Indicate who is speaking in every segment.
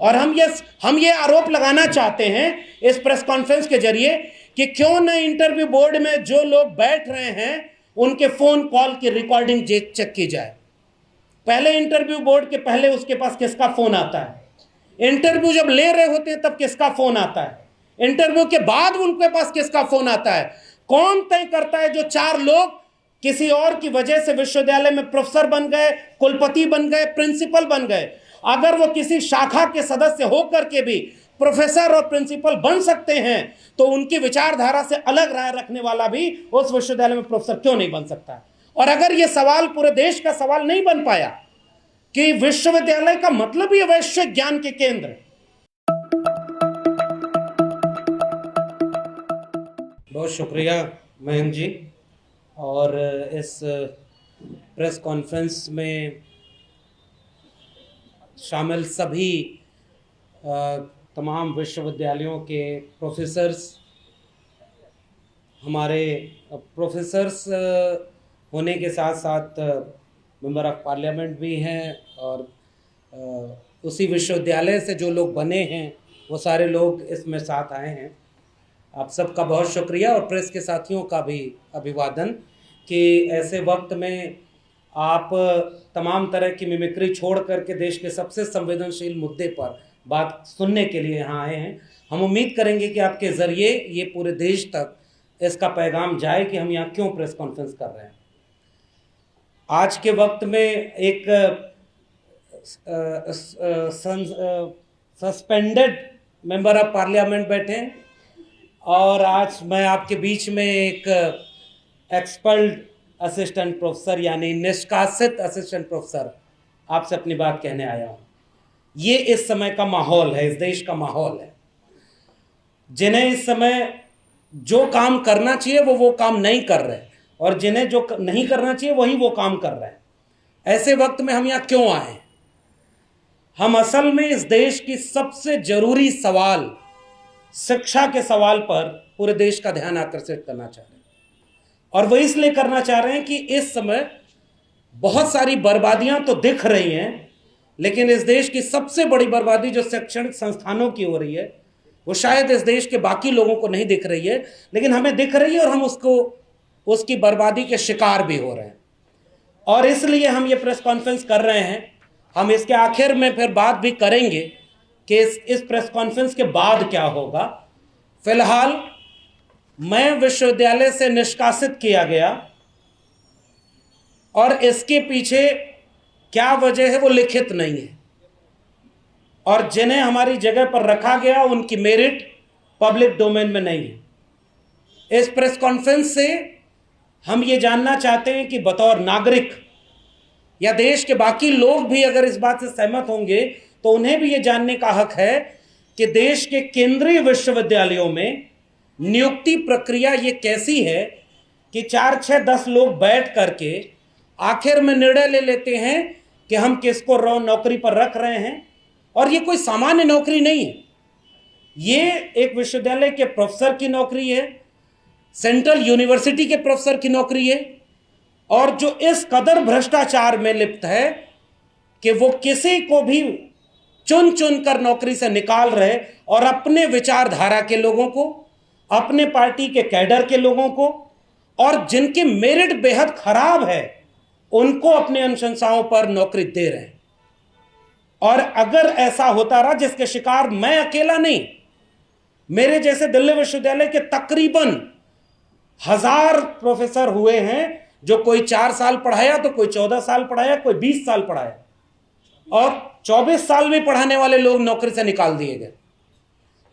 Speaker 1: और हम ये आरोप लगाना चाहते हैं इस प्रेस कॉन्फ्रेंस के जरिए कि क्यों न इंटरव्यू बोर्ड में जो लोग बैठ रहे हैं उनके फोन कॉल की रिकॉर्डिंग चेक की जाए। पहले इंटरव्यू बोर्ड के पहले उसके पास किसका फोन आता है? इंटरव्यू जब ले रहे होते हैं तब किसका फोन आता है? इंटरव्यू के बाद उनके पास किसका फोन आता है? कौन तय करता है? जो 4 लोग किसी और की वजह से विश्वविद्यालय में प्रोफेसर बन गए, कुलपति बन गए, प्रिंसिपल बन गए, अगर वो किसी शाखा के सदस्य होकर के भी प्रोफेसर और प्रिंसिपल बन सकते हैं तो उनकी विचारधारा से अलग राय रखने वाला भी उस विश्वविद्यालय में प्रोफेसर क्यों नहीं बन सकता? और अगर यह सवाल पूरे देश का सवाल नहीं बन पाया कि विश्वविद्यालय का मतलब ही वैश्विक ज्ञान के केंद्र है। बहुत शुक्रिया मयंक जी। और इस प्रेस कॉन्फ्रेंस में शामिल सभी तमाम विश्वविद्यालयों के प्रोफेसर्स, हमारे प्रोफेसर्स होने के साथ साथ मेंबर ऑफ पार्लियामेंट भी हैं, और उसी विश्वविद्यालय से जो लोग बने हैं वो सारे लोग इसमें साथ आए हैं। आप सबका बहुत शुक्रिया और प्रेस के साथियों का भी अभिवादन कि ऐसे वक्त में आप तमाम तरह की मिमिक्री छोड़ करके देश के सबसे संवेदनशील मुद्दे पर बात सुनने के लिए यहाँ आए हैं। हम उम्मीद करेंगे कि आपके ज़रिए ये पूरे देश तक इसका पैगाम जाए कि हम यहाँ क्यों प्रेस कॉन्फ्रेंस कर रहे हैं। आज के वक्त में एक सस्पेंडेड मेंबर ऑफ पार्लियामेंट बैठे हैं और आज मैं आपके बीच में एक एक्सपर्ड असिस्टेंट प्रोफेसर यानी निष्कासित असिस्टेंट प्रोफेसर आपसे अपनी बात कहने आया हूँ। ये इस समय का माहौल है, इस देश का माहौल है। जिन्हें इस समय जो काम करना चाहिए वो काम नहीं कर रहे, और जिन्हें जो नहीं करना चाहिए वही वो काम कर रहे हैं। ऐसे वक्त में हम यहाँ क्यों आए? हम असल में इस देश की सबसे जरूरी सवाल, शिक्षा के सवाल पर पूरे देश का ध्यान आकर्षित करना चाह रहे हैं। और वो इसलिए करना चाह रहे हैं कि इस समय बहुत सारी बर्बादियां तो दिख रही हैं, लेकिन इस देश की सबसे बड़ी बर्बादी जो शैक्षणिक संस्थानों की हो रही है वो शायद इस देश के बाकी लोगों को नहीं दिख रही है, लेकिन हमें दिख रही है और हम उसकी बर्बादी के शिकार भी हो रहे हैं। और इसलिए हम ये प्रेस कॉन्फ्रेंस कर रहे हैं। हम इसके आखिर में फिर बात भी करेंगे कि इस प्रेस कॉन्फ्रेंस के बाद क्या होगा। फिलहाल मैं विश्वविद्यालय से निष्कासित किया गया और इसके पीछे क्या वजह है वो लिखित नहीं है, और जिन्हें हमारी जगह पर रखा गया उनकी मेरिट पब्लिक डोमेन में नहीं है। इस प्रेस कॉन्फ्रेंस से हम ये जानना चाहते हैं कि बतौर नागरिक या देश के बाकी लोग भी अगर इस बात से सहमत होंगे तो उन्हें भी ये जानने का हक है कि देश के केंद्रीय विश्वविद्यालयों में नियुक्ति प्रक्रिया ये कैसी है कि 4, 6, 10 लोग बैठ करके आखिर में निर्णय ले लेते हैं कि हम किसको नौकरी पर रख रहे हैं। और ये कोई सामान्य नौकरी नहीं है, ये एक विश्वविद्यालय के प्रोफेसर की नौकरी है, सेंट्रल यूनिवर्सिटी के प्रोफेसर की नौकरी है, और जो इस कदर भ्रष्टाचार में लिप्त है कि वो किसी को भी चुन चुन कर नौकरी से निकाल रहे और अपने विचारधारा के लोगों को, अपने पार्टी के कैडर के लोगों को, और जिनकी मेरिट बेहद खराब है उनको अपने अनुशंसाओं पर नौकरी दे रहे हैं। और अगर ऐसा होता रहा, जिसके शिकार मैं अकेला नहीं, मेरे जैसे दिल्ली विश्वविद्यालय के तकरीबन 1000 प्रोफेसर हुए हैं, जो कोई 4 साल पढ़ाया तो कोई 14 साल पढ़ाया, कोई 20 साल पढ़ाया, और 24 साल भी पढ़ाने वाले लोग नौकरी से निकाल दिए गए।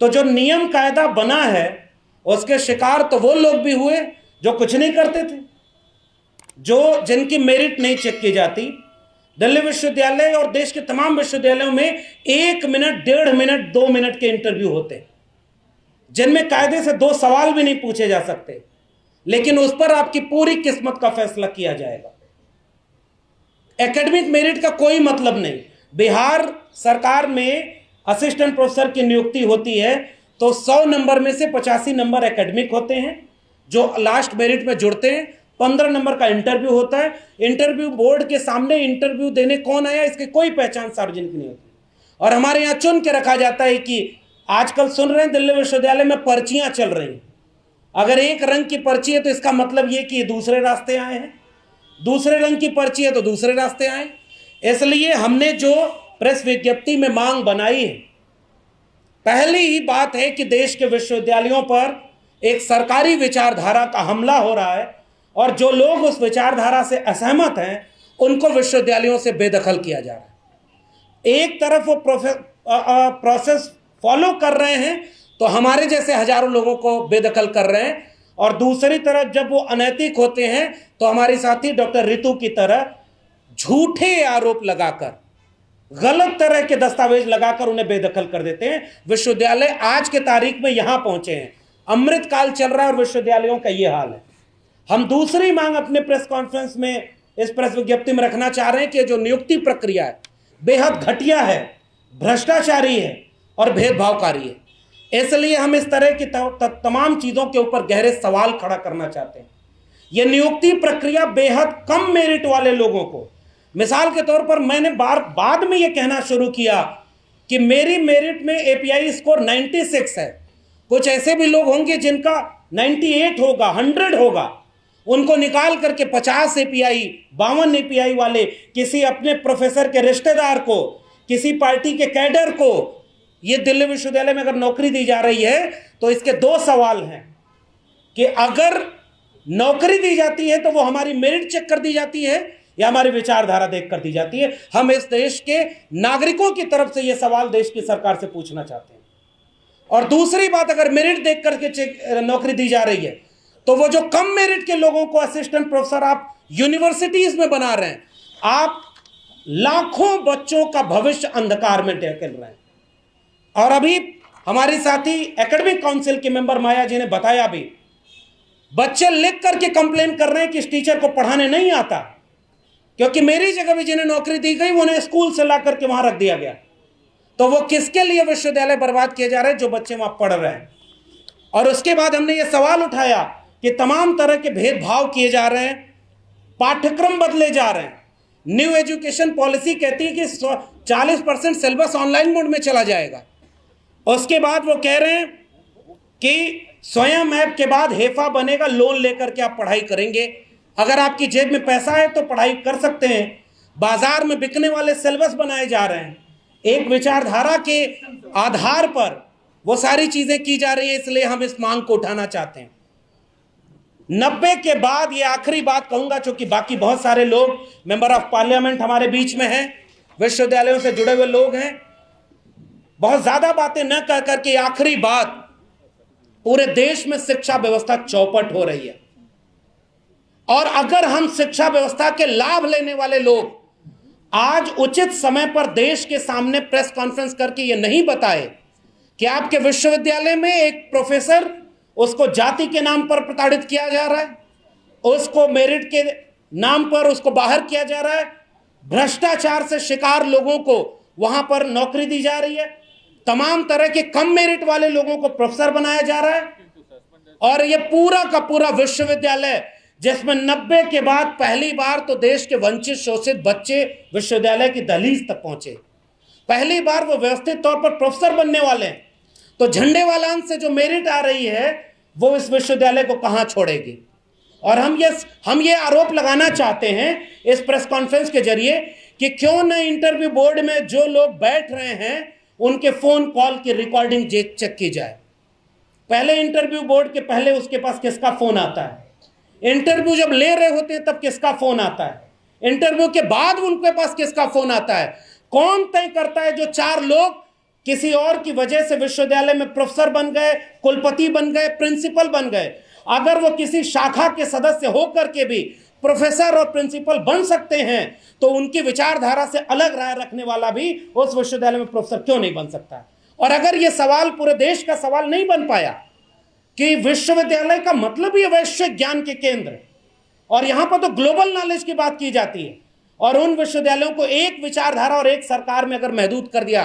Speaker 1: तो जो नियम कायदा बना है उसके शिकार तो वो लोग भी हुए जो कुछ नहीं करते थे, जिनकी मेरिट नहीं चेक की जाती। दिल्ली विश्वविद्यालय और देश के तमाम विश्वविद्यालयों में 1 मिनट, 1.5 मिनट, 2 मिनट के इंटरव्यू होते, जिनमें कायदे से 2 सवाल भी नहीं पूछे जा सकते, लेकिन उस पर आपकी पूरी किस्मत का फैसला किया जाएगा। एकेडमिक मेरिट का कोई मतलब नहीं। बिहार सरकार में असिस्टेंट प्रोफेसर की नियुक्ति होती है तो 100 नंबर में से 85 नंबर एकेडमिक होते हैं जो लास्ट मेरिट में जुड़ते हैं। 15 नंबर का इंटरव्यू होता है। इंटरव्यू बोर्ड के सामने इंटरव्यू देने कौन आया इसकी कोई पहचान सार्वजनिक नहीं होती, और हमारे यहाँ चुन के रखा जाता है कि आजकल सुन रहे हैं दिल्ली विश्वविद्यालय में पर्चियां चल रही हैं। अगर एक रंग की पर्ची है तो इसका मतलब ये कि ये दूसरे रास्ते आए हैं, दूसरे रंग की पर्ची है तो दूसरे रास्ते आए। इसलिए हमने जो प्रेस विज्ञप्ति में मांग बनाई है, पहली ही बात है कि देश के विश्वविद्यालयों पर एक सरकारी विचारधारा का हमला हो रहा है और जो लोग उस विचारधारा से असहमत हैं उनको विश्वविद्यालयों से बेदखल किया जा रहा है। एक तरफ वो प्रोसेस फॉलो कर रहे हैं तो हमारे जैसे हजारों लोगों को बेदखल कर रहे हैं, और दूसरी तरफ जब वो अनैतिक होते हैं तो हमारी साथी डॉक्टर रितु की तरह झूठे आरोप लगाकर, गलत तरह के दस्तावेज लगाकर उन्हें बेदखल कर देते हैं। विश्वविद्यालय आज के तारीख में यहां पहुंचे हैं, अमृतकाल चल रहा है और विश्वविद्यालयों का ये हाल है। हम दूसरी मांग अपने प्रेस कॉन्फ्रेंस में, इस प्रेस विज्ञप्ति में रखना चाह रहे हैं कि जो नियुक्ति प्रक्रिया है बेहद घटिया है, भ्रष्टाचारी है और भेदभावकारी है। इसलिए हम इस तरह की तमाम चीजों के ऊपर गहरे सवाल खड़ा करना चाहते हैं। यह नियुक्ति प्रक्रिया बेहद कम मेरिट वाले लोगों को, मिसाल के तौर पर मैंने बाद में यह कहना शुरू किया कि मेरी मेरिट में एपीआई स्कोर 96 है। कुछ ऐसे भी लोग होंगे जिनका 98 होगा, 100 होगा, उनको निकाल करके 50 एपीआई, 52 एपीआई वाले किसी अपने प्रोफेसर के रिश्तेदार को, किसी पार्टी के कैडर को ये दिल्ली विश्वविद्यालय में अगर नौकरी दी जा रही है तो इसके दो सवाल हैं कि अगर नौकरी दी जाती है तो वो हमारी मेरिट चेक कर दी जाती है या हमारी विचारधारा देख कर दी जाती है। हम इस देश के नागरिकों की तरफ से ये सवाल देश की सरकार से पूछना चाहते हैं। और दूसरी बात, अगर मेरिट देख करके नौकरी दी जा रही है तो वो जो कम मेरिट के लोगों को असिस्टेंट प्रोफेसर आप यूनिवर्सिटीज में बना रहे हैं, आप लाखों बच्चों का भविष्य अंधकार में ढकेल रहे हैं। और अभी हमारी साथी एकेडमिक काउंसिल के मेंबर माया जी ने बताया भी, बच्चे लिख करके कंप्लेन कर रहे हैं कि इस टीचर को पढ़ाने नहीं आता, क्योंकि मेरी जगह भी जिन्हें नौकरी दी गई उन्हें स्कूल से ला करके वहां रख दिया गया। तो वो किसके लिए विश्वविद्यालय बर्बाद किए जा रहे हैं? जो बच्चे वहां पढ़ रहे हैं। और उसके बाद हमने ये सवाल उठाया कि तमाम तरह के भेदभाव किए जा रहे हैं, पाठ्यक्रम बदले जा रहे हैं। न्यू एजुकेशन पॉलिसी कहती है कि 40% सिलेबस ऑनलाइन मोड में चला जाएगा। उसके बाद वो कह रहे हैं कि स्वयं ऐप के बाद हेफा बनेगा, लोन लेकर के आप पढ़ाई करेंगे। अगर आपकी जेब में पैसा है तो पढ़ाई कर सकते हैं। बाजार में बिकने वाले सिलेबस बनाए जा रहे हैं, एक विचारधारा के आधार पर वो सारी चीजें की जा रही है। इसलिए हम इस मांग को उठाना चाहते हैं। 90 के बाद ये आखिरी बात कहूंगा, चूंकि बाकी बहुत सारे लोग मेंबर ऑफ पार्लियामेंट हमारे बीच में हैं, विश्वविद्यालयों से जुड़े हुए लोग हैं। बहुत ज्यादा बातें न कह करके आखिरी बात, पूरे देश में शिक्षा व्यवस्था चौपट हो रही है और अगर हम शिक्षा व्यवस्था के लाभ लेने वाले लोग आज उचित समय पर देश के सामने प्रेस कॉन्फ्रेंस करके ये नहीं बताए कि आपके विश्वविद्यालय में एक प्रोफेसर, उसको जाति के नाम पर प्रताड़ित किया जा रहा है, उसको मेरिट के नाम पर उसको बाहर किया जा रहा है, भ्रष्टाचार से शिकार लोगों को वहां पर नौकरी दी जा रही है, तमाम तरह के कम मेरिट वाले लोगों को प्रोफेसर बनाया जा रहा है, और ये पूरा का पूरा विश्वविद्यालय जिसमें 90 के बाद पहली बार तो देश के वंचित शोषित बच्चे विश्वविद्यालय की दहलीज तक पहुंचे, पहली बार वो व्यवस्थित तौर पर प्रोफेसर बनने वाले हैं, तो झंडे वाला अंक से जो मेरिट आ रही है वो इस विश्वविद्यालय को कहां छोड़ेगी। और हम ये आरोप लगाना चाहते हैं इस प्रेस कॉन्फ्रेंस के जरिए कि क्यों न इंटरव्यू बोर्ड में जो लोग बैठ रहे हैं उनके फोन कॉल की रिकॉर्डिंग चेक की जाए। पहले इंटरव्यू बोर्ड के पहले उसके पास किसका फोन आता है, इंटरव्यू जब ले रहे होते हैं तब किसका फोन आता है, इंटरव्यू के बाद उनके पास किसका फोन आता है, कौन तय करता है जो 4 लोग किसी और की वजह से विश्वविद्यालय में प्रोफेसर बन गए, कुलपति बन गए, प्रिंसिपल बन गए, अगर वो किसी शाखा के सदस्य होकर के भी प्रोफेसर और प्रिंसिपल बन सकते हैं तो उनकी विचारधारा से अलग राय रखने वाला भी उस विश्वविद्यालय में प्रोफेसर क्यों नहीं बन सकता। और अगर ये सवाल पूरे देश का सवाल नहीं बन पाया कि विश्वविद्यालय का मतलब ही वैश्विक ज्ञान के केंद्र, और यहां पर तो ग्लोबल नॉलेज की बात की जाती है, और उन विश्वविद्यालयों को एक विचारधारा और एक सरकार में अगर महदूद कर दिया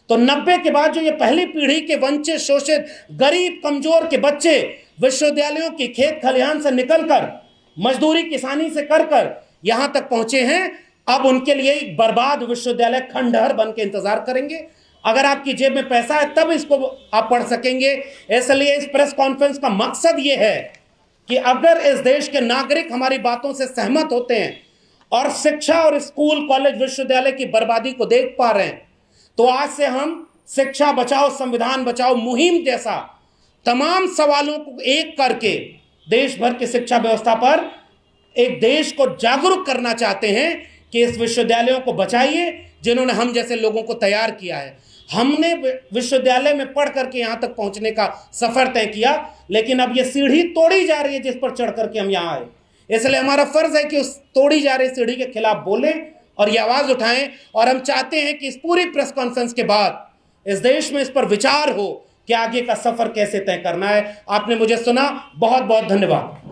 Speaker 1: तो 90 के बाद जो ये पहली पीढ़ी के वंचित शोषित गरीब कमजोर के बच्चे विश्वविद्यालयों की खेत खलिहान से निकलकर मजदूरी किसानी से कर यहां तक पहुंचे हैं, अब उनके लिए एक बर्बाद विश्वविद्यालय खंडहर बन के इंतजार करेंगे। अगर आपकी जेब में पैसा है तब इसको आप पढ़ सकेंगे। इसलिए इस प्रेस कॉन्फ्रेंस का मकसद ये है कि अगर इस देश के नागरिक हमारी बातों से सहमत होते हैं और शिक्षा और स्कूल कॉलेज विश्वविद्यालय की बर्बादी को देख पा रहे हैं, तो आज से हम शिक्षा बचाओ संविधान बचाओ मुहिम जैसा तमाम सवालों को एक करके देश भर की शिक्षा व्यवस्था पर एक देश को जागरूक करना चाहते हैं कि इस विश्वविद्यालयों को बचाइए जिन्होंने हम जैसे लोगों को तैयार किया है। हमने विश्वविद्यालय में पढ़ करके यहाँ तक पहुँचने का सफ़र तय किया, लेकिन अब ये सीढ़ी तोड़ी जा रही है जिस पर चढ़ करके हम यहाँ आए। इसलिए हमारा फ़र्ज़ है कि उस तोड़ी जा रही सीढ़ी के खिलाफ बोलें और ये आवाज़ उठाएं। और हम चाहते हैं कि इस पूरी प्रेस कॉन्फ्रेंस के बाद इस देश में इस पर विचार हो कि आगे का सफ़र कैसे तय करना है। आपने मुझे सुना, बहुत बहुत धन्यवाद।